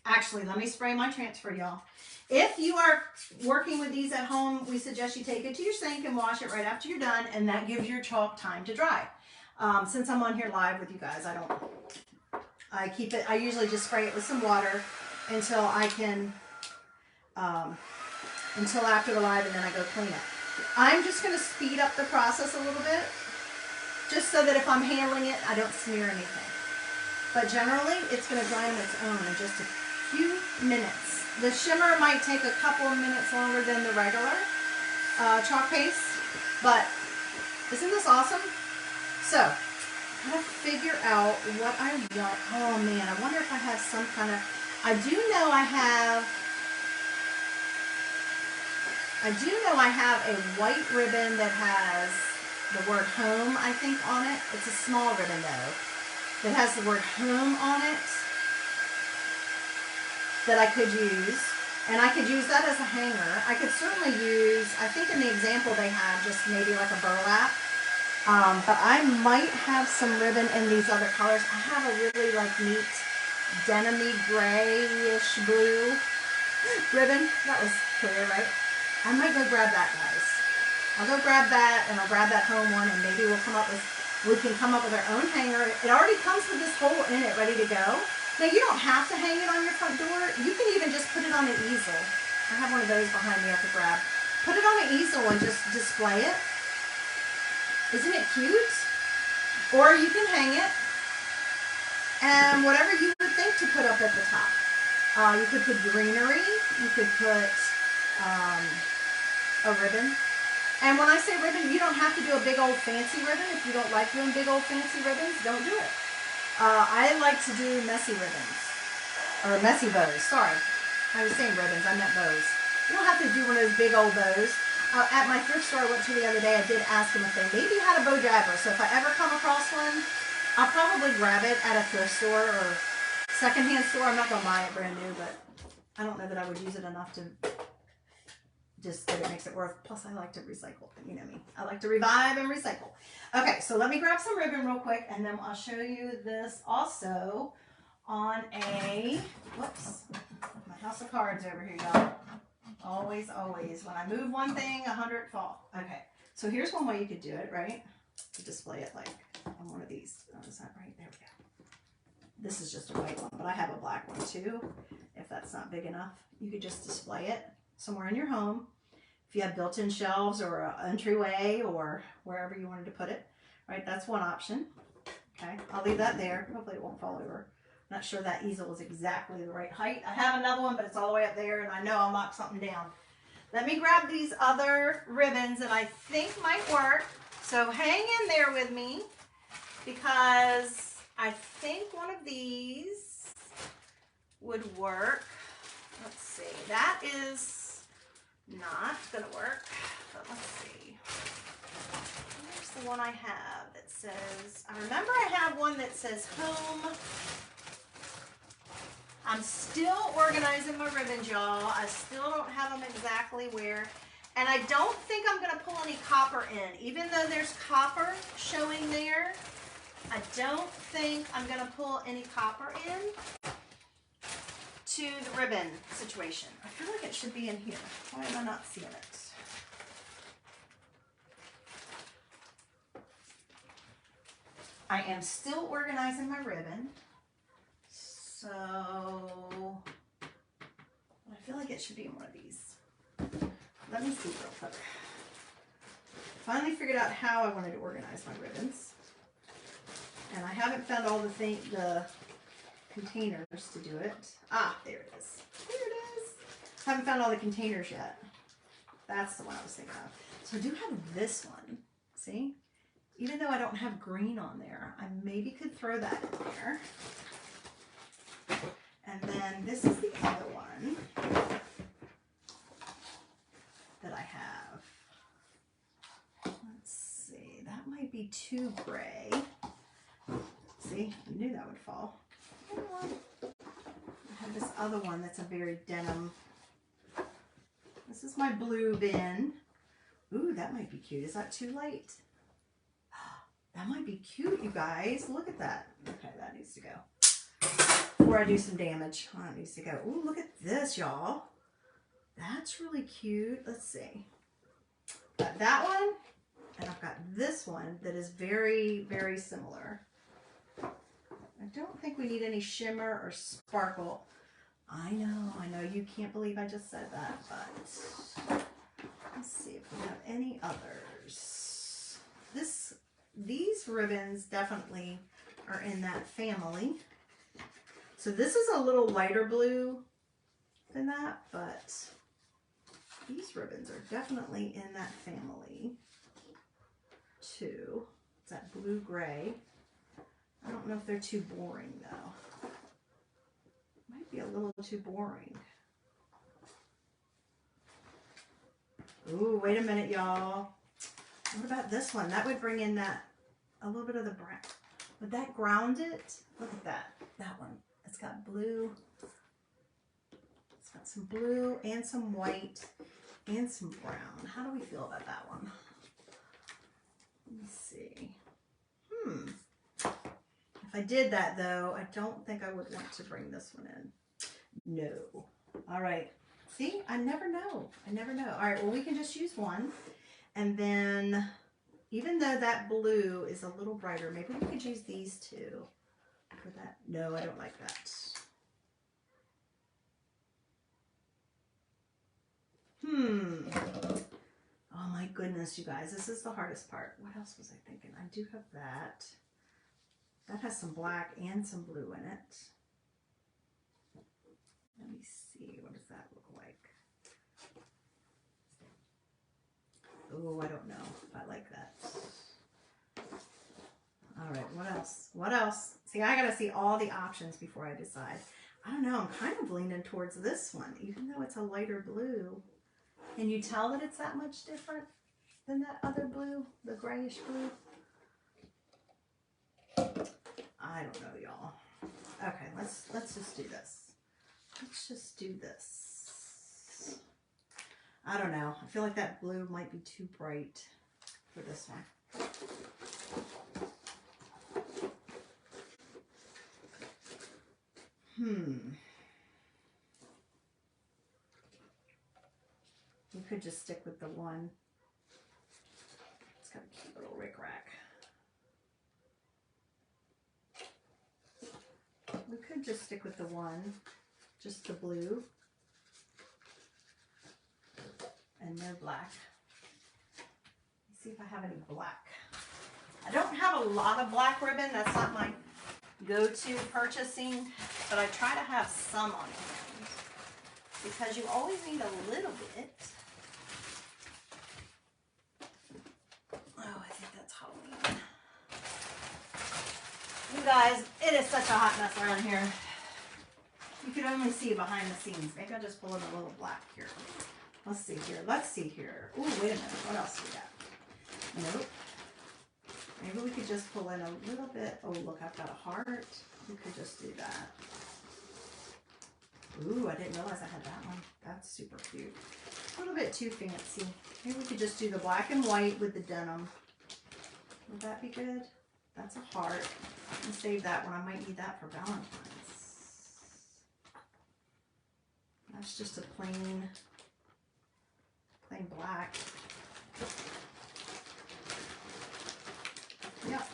Actually, let me spray my transfer, y'all. If you are working with these at home, we suggest you take it to your sink and wash it right after you're done, and that gives your chalk time to dry. Since I'm on here live with you guys, I keep it, I usually just spray it with some water until I can, until after the live, and then I go clean it. I'm just going to speed up the process a little bit, just so that if I'm handling it, I don't smear anything. But generally, it's going to dry on its own in just a few minutes. The shimmer might take a couple of minutes longer than the regular chalk paste, but isn't this awesome? So, I'm going to figure out what I want. Oh man, I wonder if I have some kind of, I do know I have a white ribbon that has the word home, I think, on it. It's a small ribbon though, that has the word home on it that I could use. And I could use that as a hanger. I could certainly use, I think in the example they had just maybe like a burlap. But I might have some ribbon in these other colors. I have a really like neat denim-y grayish blue ribbon. That was clear, right? I might go grab that, guys. I'll go grab that, and I'll grab that home one, and maybe we can come up with our own hanger. It already comes with this hole in it ready to go. Now you don't have to hang it on your front door. You can even just put it on an easel. I have one of those behind me I could grab. Put it on an easel and just display it. Isn't it cute? Or you can hang it and whatever you would think to put up at the top. You could put greenery, you could put a ribbon. And when I say ribbon, you don't have to do a big old fancy ribbon. If you don't like doing big old fancy ribbons, don't do it. I like to do messy ribbons, or messy bows, sorry. I was saying ribbons, I meant bows. You don't have to do one of those big old bows. At my thrift store I went to the other day, I did ask them if they maybe had a bow jabber. So if I ever come across one, I'll probably grab it at a thrift store or secondhand store. I'm not going to buy it brand new, but I don't know that I would use it enough to just that it makes it worth. Plus I like to recycle, you know me. I like to revive and recycle. Okay, so let me grab some ribbon real quick, and then I'll show you this also on a, whoops, my house of cards over here, y'all. Always, always. When I move one thing, 100 fall. Okay, so here's one way you could do it, right? To display it like on one of these. Oh, is that right? There we go. This is just a white one, but I have a black one too. If that's not big enough, you could just display it somewhere in your home. If you have built-in shelves or an entryway or wherever you wanted to put it, right? That's one option. Okay, I'll leave that there. Hopefully it won't fall over. Not sure that easel is exactly the right height. I have another one, but it's all the way up there, and I know I'll knock something down. Let me grab these other ribbons that I think might work. So hang in there with me, because I think one of these would work. Let's see. That is not going to work, but let's see. Here's the one I have that says, I remember I have one that says home. I'm still organizing my ribbons, y'all. I still don't have them exactly where. And I don't think I'm going to pull any copper in. Even though there's copper showing there, I don't think I'm going to pull any copper in to the ribbon situation. I feel like it should be in here. Why am I not seeing it? I am still organizing my ribbon. So I feel like it should be in one of these. Let me see real quick. Finally figured out how I wanted to organize my ribbons. And I haven't found all the containers to do it. Ah, there it is. There it is. Haven't found all the containers yet. That's the one I was thinking of. So I do have this one. See? Even though I don't have green on there, I maybe could throw that in there. And then this is the other one that I have. Let's see. That might be too gray. See? I knew that would fall. I have this other one that's a very denim. This is my blue bin. Ooh, that might be cute. Is that too light? That might be cute, you guys. Look at that. Okay, that needs to go. Before I do some damage. Oh, that needs to go. Ooh, look at this, y'all. That's really cute. Let's see. Got that one, and I've got this one that is very, very similar. I don't think we need any shimmer or sparkle. I know, you can't believe I just said that, but let's see if we have any others. These ribbons definitely are in that family. So this is a little lighter blue than that, but these ribbons are definitely in that family too. It's that blue-gray. I don't know if they're too boring though. Might be a little too boring. Ooh, wait a minute, y'all. What about this one? That would bring in a little bit of the brown. Would that ground it? Look at that one. It's got blue. It's got some blue and some white and some brown. How do we feel about that one? Let me see. If I did that though, I don't think I would want to bring this one in. No. All right. See, I never know. I never know. All right, well, we can just use one. And then, even though that blue is a little brighter, maybe we could use these two for that. No, I don't like that. Oh my goodness, you guys. This is the hardest part. What else was I thinking? I do have that. That has some black and some blue in it. Let me see. What does that look like? Oh, I don't know if I like that. All right, what else? What else? See, I gotta see all the options before I decide. I don't know, I'm kind of leaning towards this one, even though it's a lighter blue. Can you tell that it's that much different than that other blue, the grayish blue? I don't know, y'all. Okay, let's just do this. Let's just do this. I don't know. I feel like that blue might be too bright for this one. We could just stick with the one. It's got a cute little rickrack. We could just stick with the one, just the blue, and no black. Let's see if I have any black. I don't have a lot of black ribbon. That's not my go-to purchasing, but I try to have some on hand because you always need a little bit. Oh, I think that's Halloween. You guys, it is such a hot mess around here. You can only see behind the scenes. Maybe I'll just pull in a little black here. Let's see here. Let's see here. Oh, wait a minute. What else do we got? Nope. Maybe we could just pull in a little bit. Oh, look, I've got a heart. We could just do that. Ooh, I didn't realize I had that one. That's super cute. A little bit too fancy. Maybe we could just do the black and white with the denim. Would that be good? That's a heart. And save that one. I might need that for Valentine's. That's just a plain black. Yep.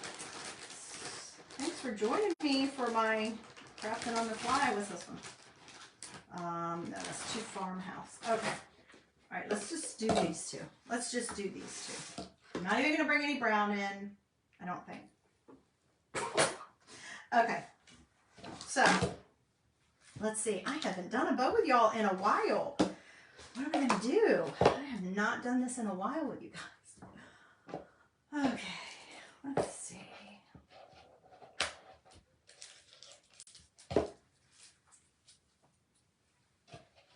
Thanks for joining me for my crafting on the fly. What's this one? No, that's too farmhouse. Okay. All right, let's just do these two. Let's just do these two. I'm not even going to bring any brown in, I don't think. Okay. So let's see. I haven't done a bow with y'all in a while. What am I going to do? I have not done this in a while with you guys. Okay, let's see.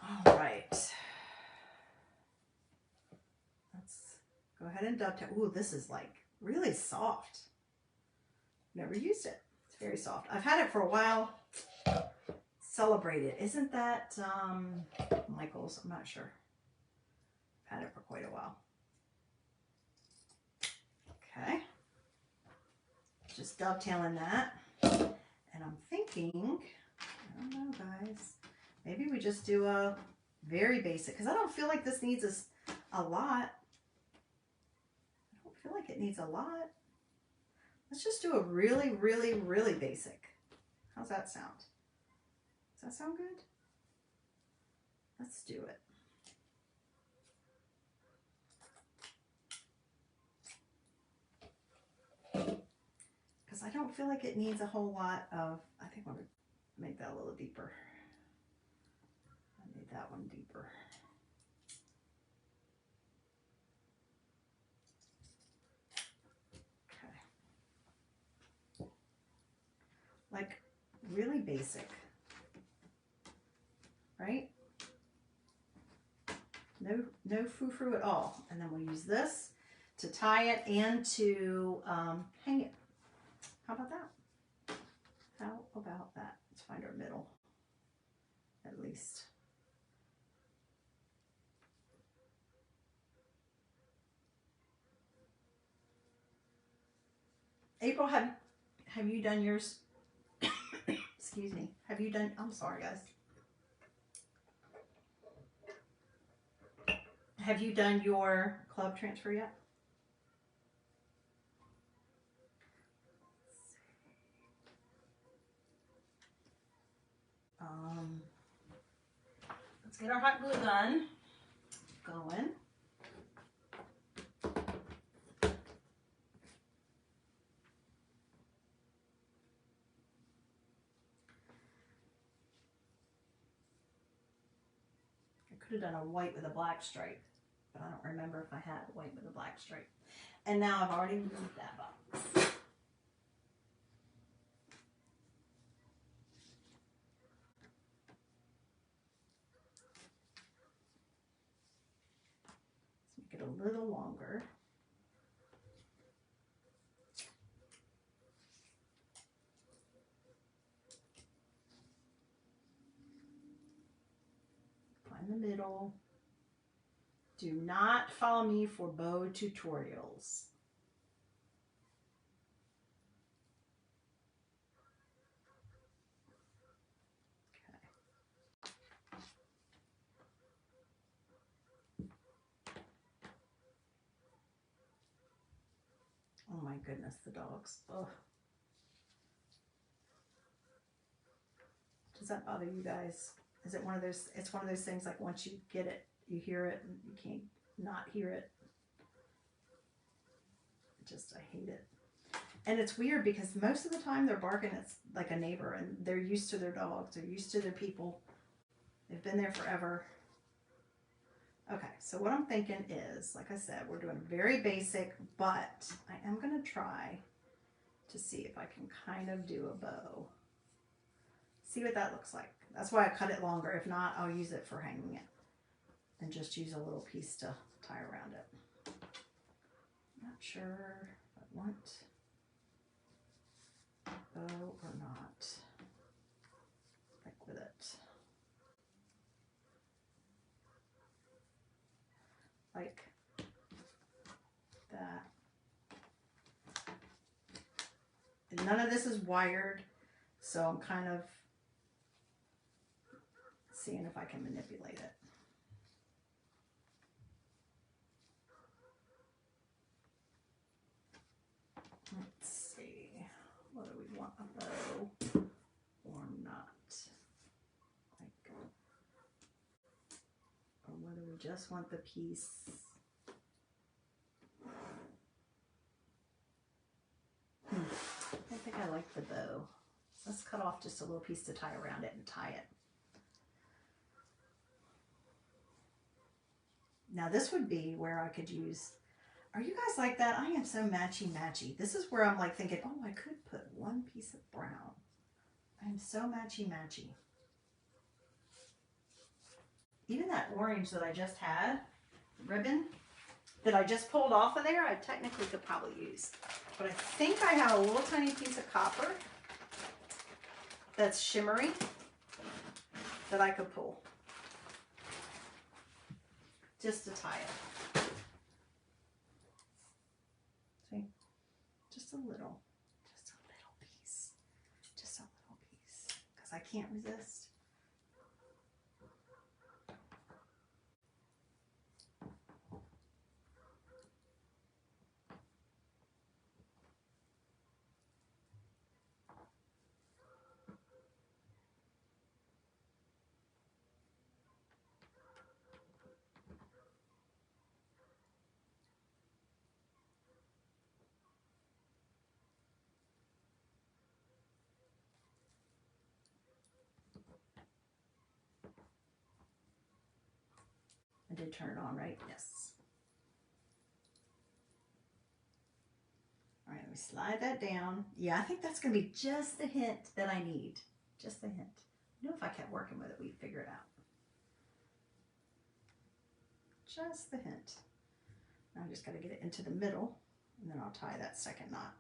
All right. Let's go ahead and dovetail. Ooh, this is like really soft. Never used it. It's very soft. I've had it for a while. Celebrate it. Isn't that Michael's? I'm not sure. I've had it for quite a while. Okay. Just dovetailing that. And I'm thinking, I don't know, guys. Maybe we just do a very basic, because I don't feel like this needs a lot. I don't feel like it needs a lot. Let's just do a really, really, really basic. How's that sound? Does that sound good? Let's do it. Because I don't feel like it needs a whole lot of, I think I'm going to make that a little deeper. I made that one deeper. Okay. Like really basic, right? No frou-frou at all. And then we'll use this to tie it and to hang it. How about that? How about that? Let's find our middle, at least. April, have you done yours? Excuse me. Have you done, I'm sorry, guys. Have you done your club transfer yet? Let's get our hot glue gun going. I could have done a white with a black stripe, but I don't remember if I had white with a black stripe. And now I've already moved that box. Let's make it a little longer. Find the middle. Do not follow me for bow tutorials. Oh my goodness, the dogs. Ugh. Does that bother you guys? Is it one of those, it's one of those things like once you get it, you hear it, and you can't not hear it. Just, I hate it. And it's weird because most of the time they're barking at like a neighbor and they're used to their dogs. They're used to their people. They've been there forever. Okay, so what I'm thinking is, like I said, we're doing very basic, but I am going to try to see if I can kind of do a bow. See what that looks like. That's why I cut it longer. If not, I'll use it for hanging it and just use a little piece to tie around it. Not sure if I want bow or not. Like with it. Like that. And none of this is wired, so I'm kind of seeing if I can manipulate it. Let's see, whether we want a bow or not. Like, or whether we just want the piece. I don't think I like the bow. Let's cut off just a little piece to tie around it and tie it. Now this would be where I could use, are you guys like that? I am so matchy-matchy. This is where I'm like thinking, oh, I could put one piece of brown. I am so matchy-matchy. Even that orange that I just had, ribbon, that I just pulled off of there, I technically could probably use. But I think I have a little tiny piece of copper that's shimmery that I could pull just to tie it. See, just a little piece, because I can't resist. I did turn it on, right? Yes. All right, let me slide that down. Yeah, I think that's going to be just the hint that I need. Just the hint. I know if I kept working with it, we'd figure it out. Just the hint. Now I just got to get it into the middle, and then I'll tie that second knot.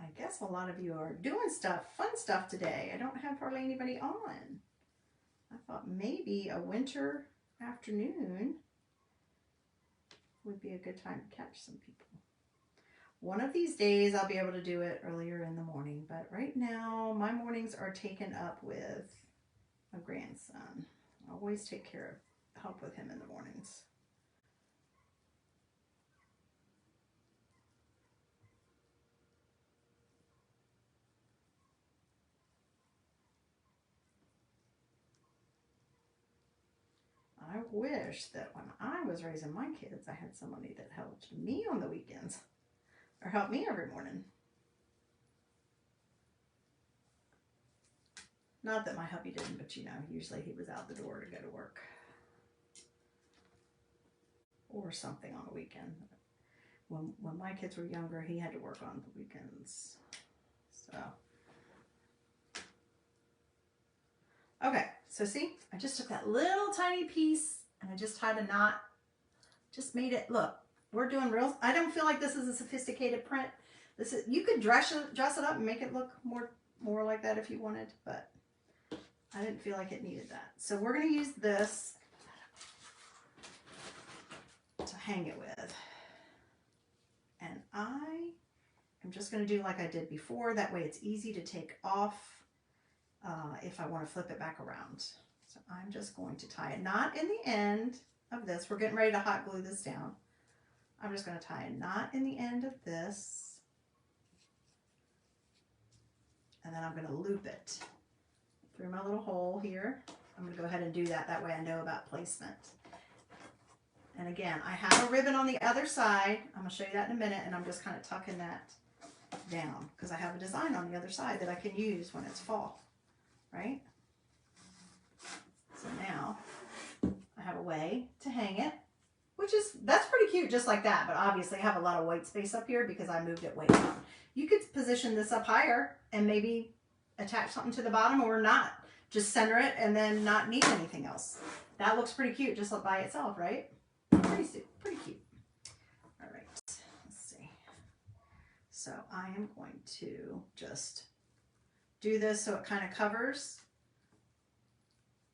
I guess a lot of you are doing stuff, fun stuff today. I don't have hardly anybody on. I thought maybe a winter afternoon would be a good time to catch some people. One of these days I'll be able to do it earlier in the morning, but right now my mornings are taken up with a grandson. I always take care of, help with him in the mornings. I wish that when I was raising my kids, I had somebody that helped me on the weekends or helped me every morning. Not that my hubby didn't, but you know, usually he was out the door to go to work or something on the weekend. When my kids were younger, he had to work on the weekends. So, okay, so see, I just took that little tiny piece and I just tied a knot, just made it, look, we're doing real, I don't feel like this is a sophisticated print. This is, you could dress it up and make it look more like that if you wanted, but I didn't feel like it needed that. So we're going to use this to hang it with. And I am just going to do like I did before. That way it's easy to take off if I want to flip it back around. So I'm just going to tie a knot in the end of this. We're getting ready to hot glue this down. I'm just going to tie a knot in the end of this. And then I'm going to loop it through my little hole here. I'm going to go ahead and do that. That way I know about placement. And again, I have a ribbon on the other side. I'm going to show you that in a minute, and I'm just kind of tucking that down because I have a design on the other side that I can use when it's fall, right? So now I have a way to hang it, that's pretty cute just like that, but obviously I have a lot of white space up here because I moved it way down. You could position this up higher and maybe attach something to the bottom or not. Just center it and then not need anything else. That looks pretty cute just by itself, right? Pretty cute. All right, let's see. So I am going to just do this so it kind of covers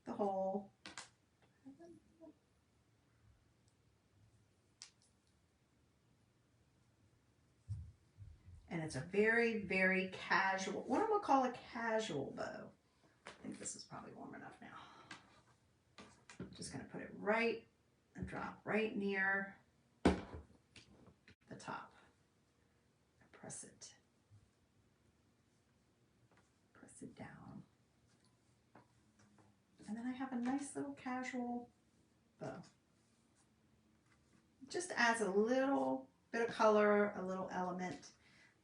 the hole. And it's a very, very casual, what I'm going to call a casual bow. I think this is probably warm enough now. Just going to put it right and drop right near the top. Press it down. And then I have a nice little casual bow. Just adds a little bit of color, a little element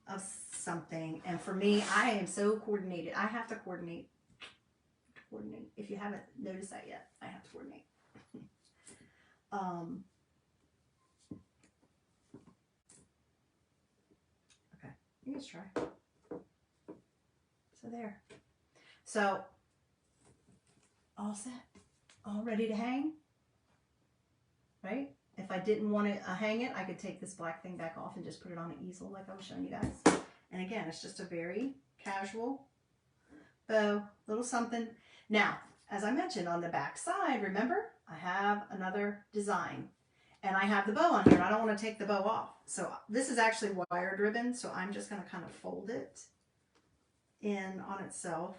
of something. And for me, I am so coordinated. I have to coordinate. If you haven't noticed that yet, I have to coordinate. Okay, you guys try. So there. So all set, all ready to hang, right? If I didn't want to hang it, I could take this black thing back off and just put it on an easel like I was showing you guys. And again, it's just a very casual bow, little something. Now, as I mentioned on the back side, remember, I have another design and I have the bow on here and I don't want to take the bow off. So this is actually wired ribbon. So I'm just going to kind of fold it in on itself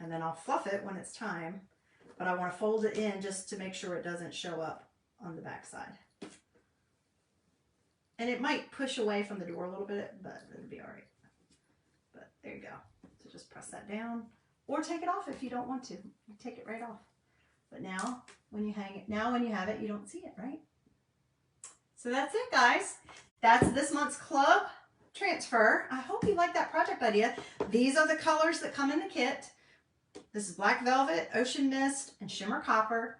and then I'll fluff it when it's time. But I want to fold it in just to make sure it doesn't show up on the back side. And it might push away from the door a little bit, but it'll be all right. But there you go. So just press that down or take it off if you don't want to. Take it right off. But now when you hang it, now when you have it, you don't see it, right? So that's it, guys. That's this month's club transfer. I hope you like that project idea. These are the colors that come in the kit. This is Black Velvet, Ocean Mist, and Shimmer Copper.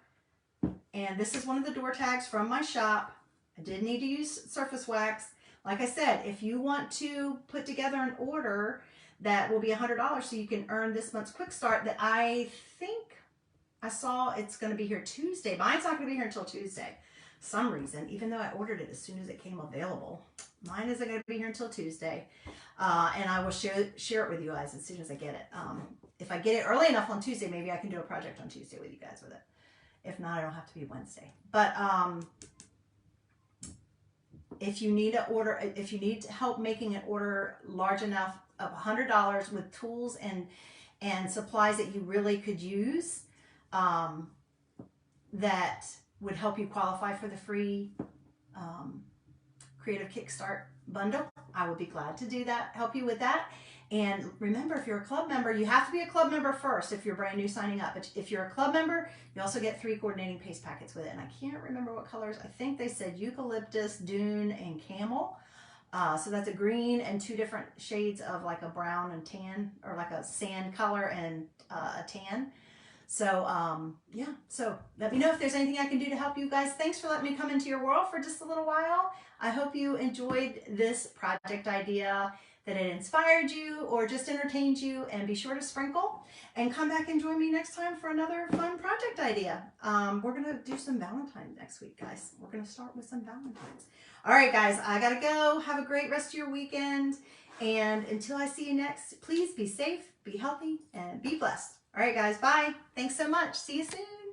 And this is one of the door tags from my shop. I did need to use surface wax. Like I said, if you want to put together an order that will be $100 so you can earn this month's quick start that I think I saw it's going to be here Tuesday. Mine's not going to be here until Tuesday. Some reason, even though I ordered it as soon as it came available. Mine isn't going to be here until Tuesday. And I will share it with you guys as soon as I get it. If I get it early enough on Tuesday, maybe I can do a project on Tuesday with you guys with it. If not, it'll have to be Wednesday. But if you need help making an order large enough of $100 with tools and supplies that you really could use, that would help you qualify for the free Creative Kickstart bundle, I would be glad to do that, help you with that. And remember, if you're a club member, you have to be a club member first if you're brand new signing up. But if you're a club member, you also get 3 coordinating paste packets with it. And I can't remember what colors. I think they said eucalyptus, dune, and camel. So that's a green and 2 different shades of like a brown and tan, or like a sand color and a tan. So yeah, so let me know if there's anything I can do to help you guys. Thanks for letting me come into your world for just a little while. I hope you enjoyed this project idea, that it inspired you or just entertained you, and be sure to sprinkle and come back and join me next time for another fun project idea. We're going to do some Valentine's next week, guys. We're going to start with some Valentine's. All right, guys, I got to go. Have a great rest of your weekend. And until I see you next, please be safe, be healthy, and be blessed. All right, guys, bye. Thanks so much. See you soon.